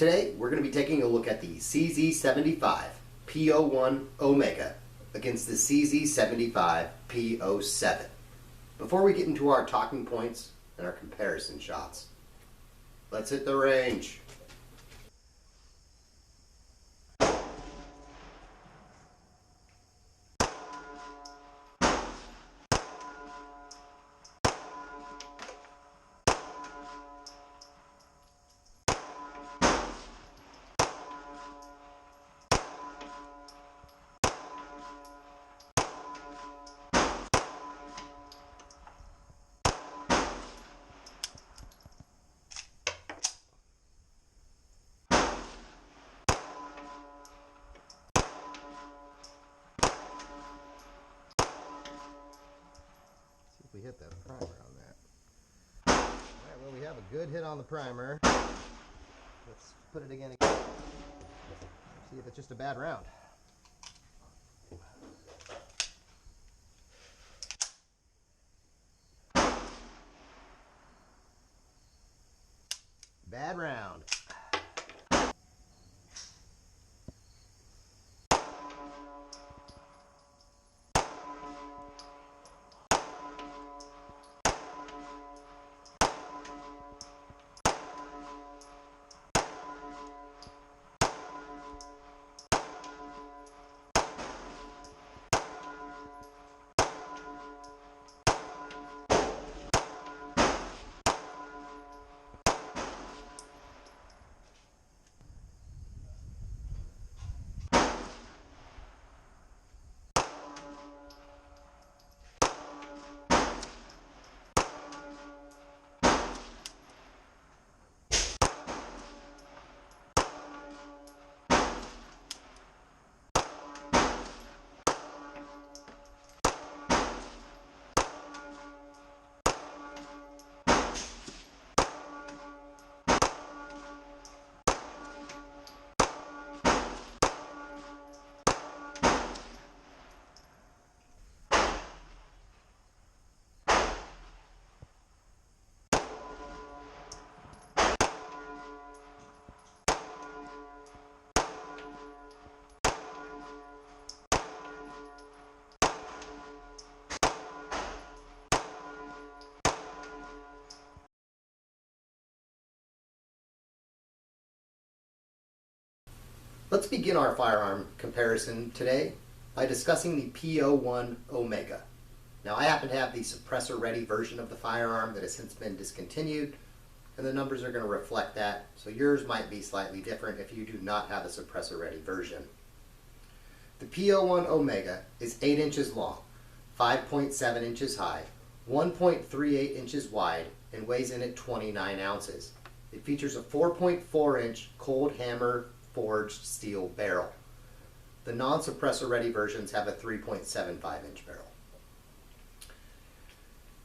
Today we're going to be taking a look at the CZ75 P-01 Omega against the CZ75 P-07. Before we get into our talking points and our comparison shots, let's hit the range. We hit that primer on that. Alright, well, we have a good hit on the primer. Let's put it again. See if it's just a bad round. Bad round. Let's begin our firearm comparison today by discussing the P-01 Omega. Now, I happen to have the suppressor-ready version of the firearm that has since been discontinued, and the numbers are going to reflect that, so yours might be slightly different if you do not have a suppressor-ready version. The P-01 Omega is 8 inches long, 5.7 inches high, 1.38 inches wide, and weighs in at 29 ounces. It features a 4.4-inch cold hammer forged steel barrel. The non-suppressor ready versions have a 3.75-inch barrel.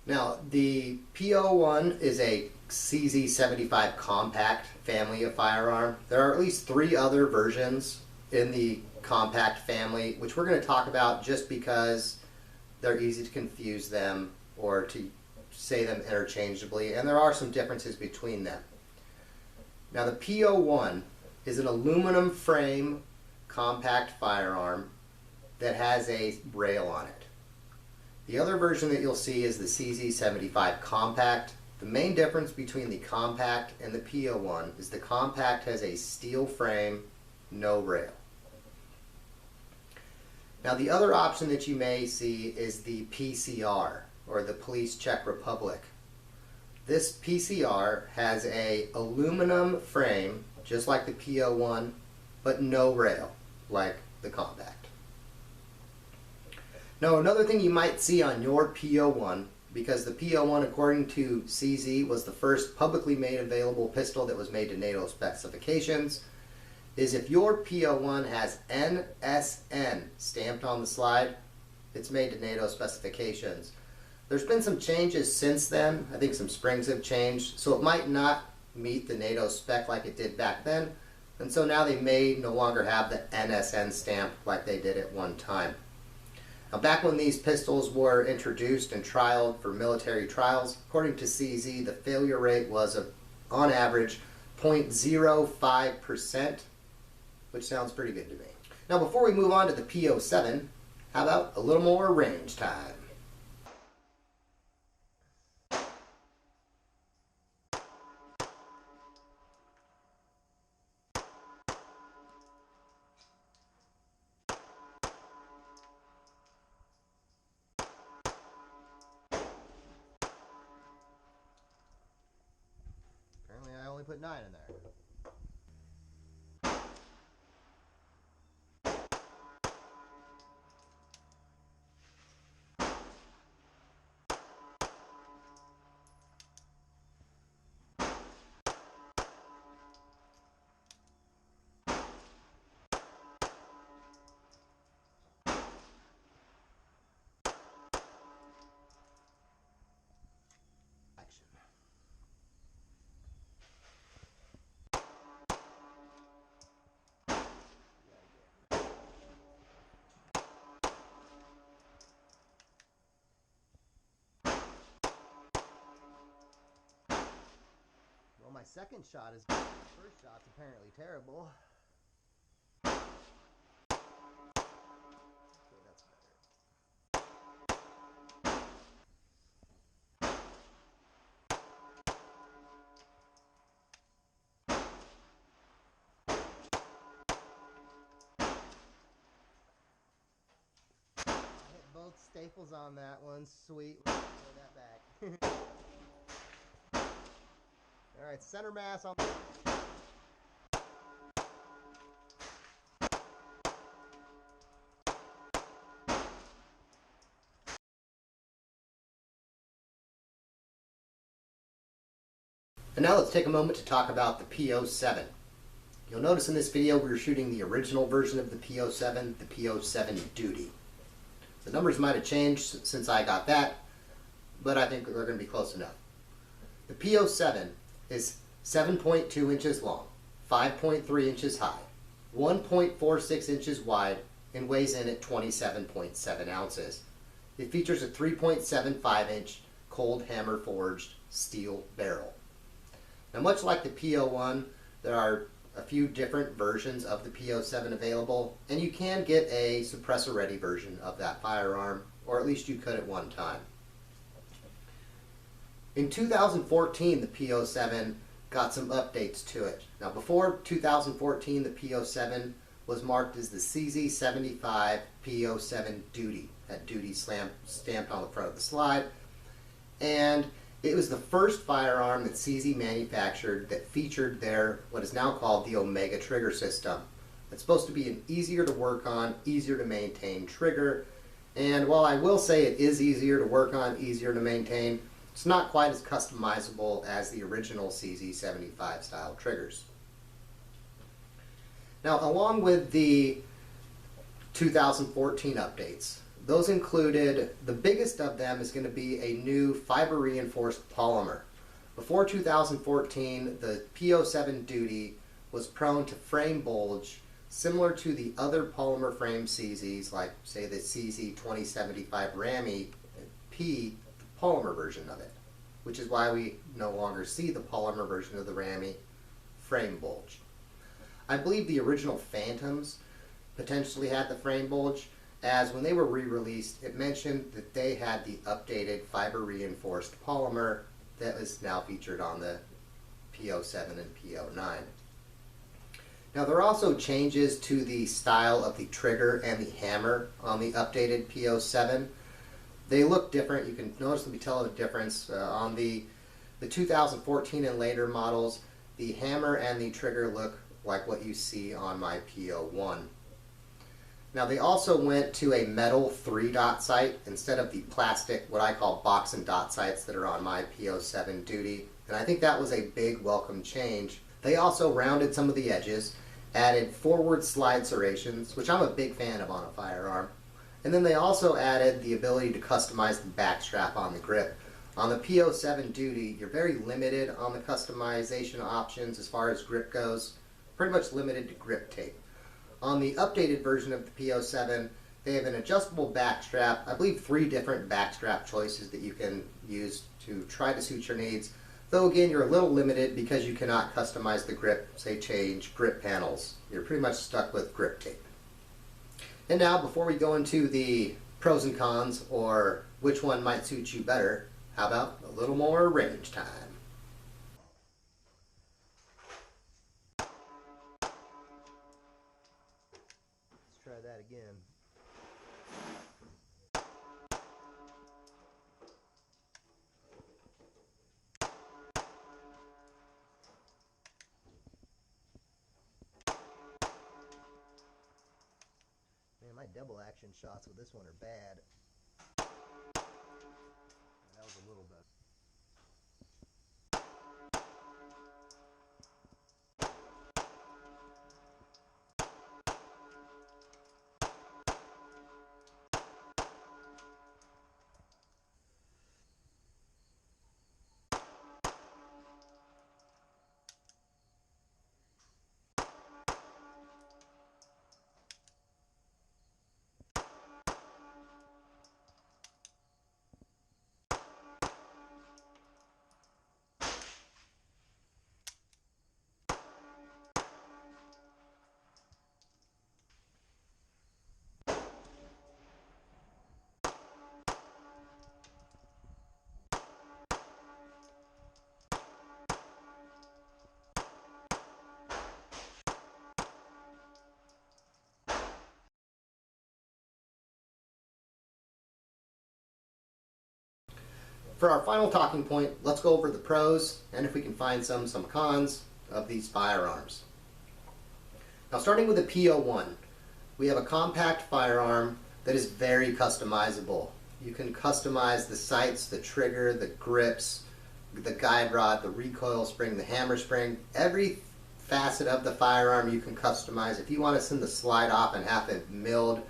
Now, the P-01 is a CZ75 compact family of firearm. There are at least 3 other versions in the compact family, which we're going to talk about just because they're easy to confuse them or to say them interchangeably, and there are some differences between them. Now, the P-01 is an aluminum frame compact firearm that has a rail on it. The other version that you'll see is the CZ75 Compact. The main difference between the Compact and the P-01 is the Compact has a steel frame, no rail. Now, the other option that you may see is the PCR, or the Police Czech Republic. This PCR has a aluminum frame, just like the P-01, but no rail, like the Compact. Now, another thing you might see on your P-01, because the P-01, according to CZ, was the first publicly made available pistol that was made to NATO specifications, is if your P-01 has NSN stamped on the slide, it's made to NATO specifications. There's been some changes since then. I think some springs have changed, so it might not meet the NATO spec like it did back then, and so now they may no longer have the NSN stamp like they did at one time. Now, back when these pistols were introduced and trialed for military trials, according to CZ, the failure rate was on average 0.05%, which sounds pretty good to me. Now before we move on to the P-07, how about a little more range time? Apparently I only put 9 in there. Action. Well, my second shot is good. My first shot's apparently terrible. Okay, that's better. I hit both staples on that one. Sweet. Let's throw that back. Alright, center mass on the... And now let's take a moment to talk about the P-07. You'll notice in this video we were shooting the original version of the P-07, the P-07 Duty. The numbers might have changed since I got that, but I think they're going to be close enough. The P-07 is 7.2 inches long, 5.3 inches high, 1.46 inches wide, and weighs in at 27.7 ounces. It features a 3.75 inch cold hammer forged steel barrel. Now, much like the P-01, there are a few different versions of the P-07 available, and you can get a suppressor ready version of that firearm, or at least you could at one time. In 2014, the P-07 got some updates to it. Now, before 2014, the P-07 was marked as the CZ75 P-07 Duty. That Duty stamped on the front of the slide. And it was the first firearm that CZ manufactured that featured their, what is now called the Omega trigger system. It's supposed to be an easier to work on, easier to maintain trigger. And while I will say it is easier to work on, easier to maintain, it's not quite as customizable as the original CZ75 style triggers. Now, along with the 2014 updates, those included, the biggest of them is going to be a new fiber reinforced polymer. Before 2014, the P-07 Duty was prone to frame bulge similar to the other polymer frame CZs, like say the CZ2075 Rami P, the polymer version of it, which is why we no longer see the polymer version of the Rami frame bulge. I believe the original Phantoms potentially had the frame bulge, as when they were re-released, it mentioned that they had the updated fiber reinforced polymer that is now featured on the P-07 and P-09. Now, there are also changes to the style of the trigger and the hammer on the updated P-07. They look different. You can noticeably tell the difference. On the 2014 and later models, the hammer and the trigger look like what you see on my P-01. Now, they also went to a metal 3-dot sight instead of the plastic, what I call box and dot sights that are on my P-07 Duty, and I think that was a big welcome change. They also rounded some of the edges, added forward slide serrations, which I'm a big fan of on a firearm, and then they also added the ability to customize the back strap on the grip. On the P-07 Duty, you're very limited on the customization options as far as grip goes, pretty much limited to grip tape. On the updated version of the P-07, they have an adjustable back strap. I believe 3 different back strap choices that you can use to try to suit your needs. Though again, you're a little limited because you cannot customize the grip, say change grip panels. You're pretty much stuck with grip tape. And now, before we go into the pros and cons, or which one might suit you better, how about a little more range time? Let's try that again. Man, my double action shots with this one are bad. That was a little better. For our final talking point, let's go over the pros and if we can find some cons of these firearms. Now, starting with the P-01, we have a compact firearm that is very customizable. You can customize the sights, the trigger, the grips, the guide rod, the recoil spring, the hammer spring. Every facet of the firearm you can customize. If you want to send the slide off and have it milled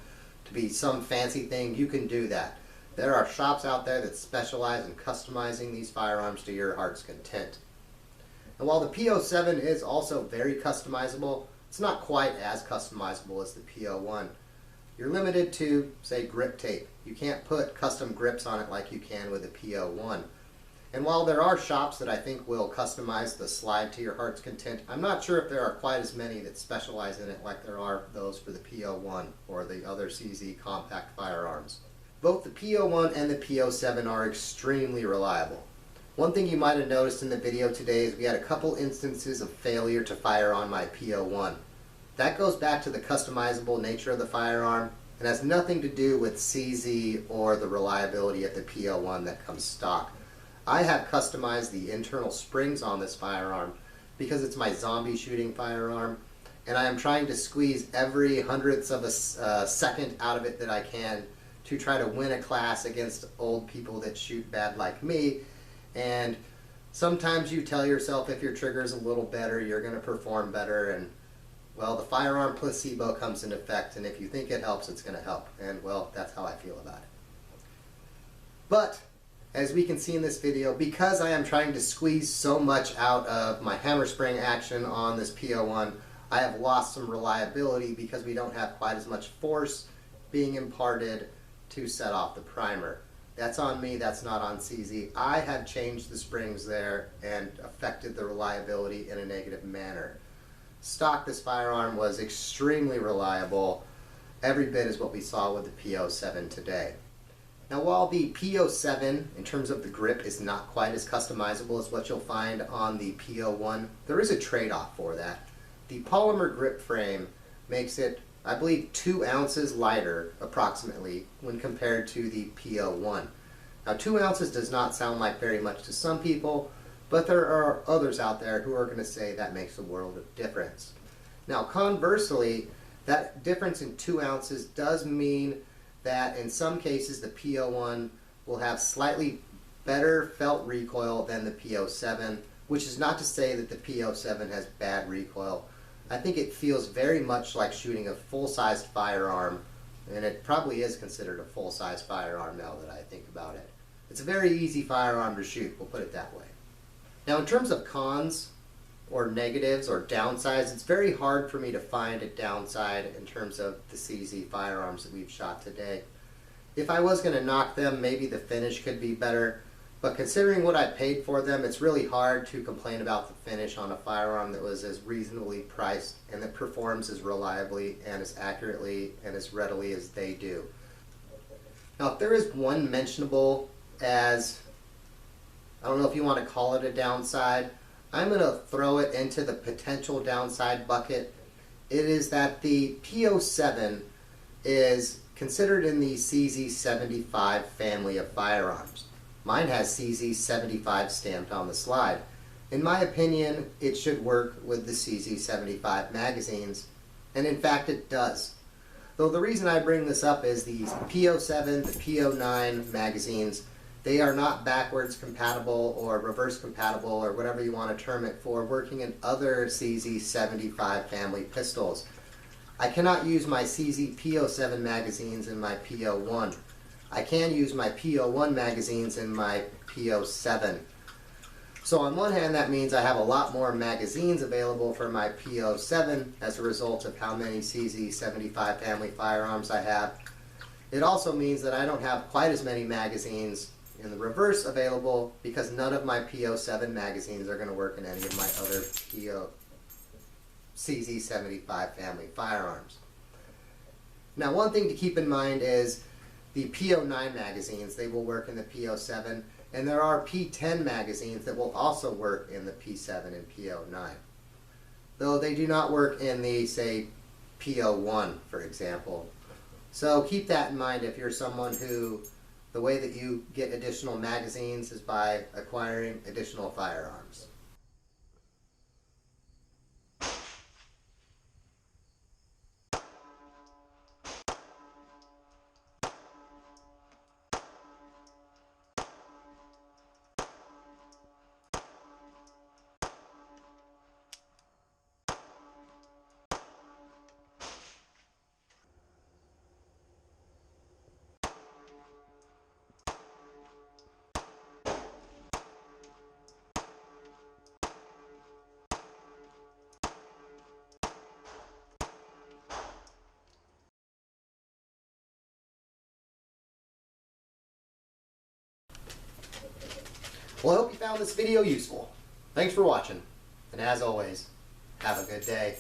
to be some fancy thing, you can do that. There are shops out there that specialize in customizing these firearms to your heart's content. And while the P-07 is also very customizable, it's not quite as customizable as the P-01. You're limited to, say, grip tape. You can't put custom grips on it like you can with the P-01. And while there are shops that I think will customize the slide to your heart's content, I'm not sure if there are quite as many that specialize in it like there are those for the P-01 or the other CZ compact firearms. Both the P-01 and the P-07 are extremely reliable. One thing you might have noticed in the video today is we had a couple instances of failure to fire on my P-01. That goes back to the customizable nature of the firearm and has nothing to do with CZ or the reliability of the P-01 that comes stock. I have customized the internal springs on this firearm because it's my zombie shooting firearm, and I am trying to squeeze every hundredth of a second out of it that I can to try to win a class against old people that shoot bad like me. And sometimes you tell yourself if your trigger is a little better, you're going to perform better, and well, the firearm placebo comes into effect, and if you think it helps, it's going to help. And well, that's how I feel about it. But as we can see in this video, because I am trying to squeeze so much out of my hammer spring action on this P-01, I have lost some reliability because we don't have quite as much force being imparted to set off the primer. That's on me, that's not on CZ. I have changed the springs there and affected the reliability in a negative manner. Stock, this firearm was extremely reliable, every bit as what we saw with the P-07 today. Now, while the P-07 in terms of the grip is not quite as customizable as what you'll find on the P-01, there is a trade-off for that. The polymer grip frame makes it, I believe, 2 ounces lighter approximately when compared to the P-01. Now, 2 ounces does not sound like very much to some people, but there are others out there who are going to say that makes a world of difference. Now, conversely, that difference in 2 ounces does mean that in some cases the P-01 will have slightly better felt recoil than the P-07, which is not to say that the P-07 has bad recoil. I think it feels very much like shooting a full-sized firearm, and it probably is considered a full-sized firearm now that I think about it. It's a very easy firearm to shoot, we'll put it that way. Now, in terms of cons or negatives or downsides, it's very hard for me to find a downside in terms of the CZ firearms that we've shot today. If I was going to knock them, maybe the finish could be better, But considering what I paid for them, it's really hard to complain about the finish on a firearm that was as reasonably priced and that performs as reliably and as accurately and as readily as they do. Now, if there is one mentionable as, I don't know if you want to call it a downside, I'm going to throw it into the potential downside bucket. It is that the P-07 is considered in the CZ75 family of firearms. Mine has CZ75 stamped on the slide. In my opinion, it should work with the CZ75 magazines, and in fact it does. Though the reason I bring this up is these P-07, the P-09 magazines, they are not backwards compatible or reverse compatible or whatever you want to term it for working in other CZ75 family pistols. I cannot use my CZ P-07 magazines in my P-01. I can use my P-01 magazines in my P-07. So on one hand, that means I have a lot more magazines available for my P-07 as a result of how many CZ75 family firearms I have. It also means that I don't have quite as many magazines in the reverse available because none of my P-07 magazines are going to work in any of my other CZ75 family firearms. Now, one thing to keep in mind is the P-09 magazines, they will work in the P-07, and there are P-10 magazines that will also work in the P-7 and P-09. Though they do not work in the, say, P-01, for example. So keep that in mind if you're someone who, the way that you get additional magazines is by acquiring additional firearms. Well, I hope you found this video useful. Thanks for watching, and as always, have a good day.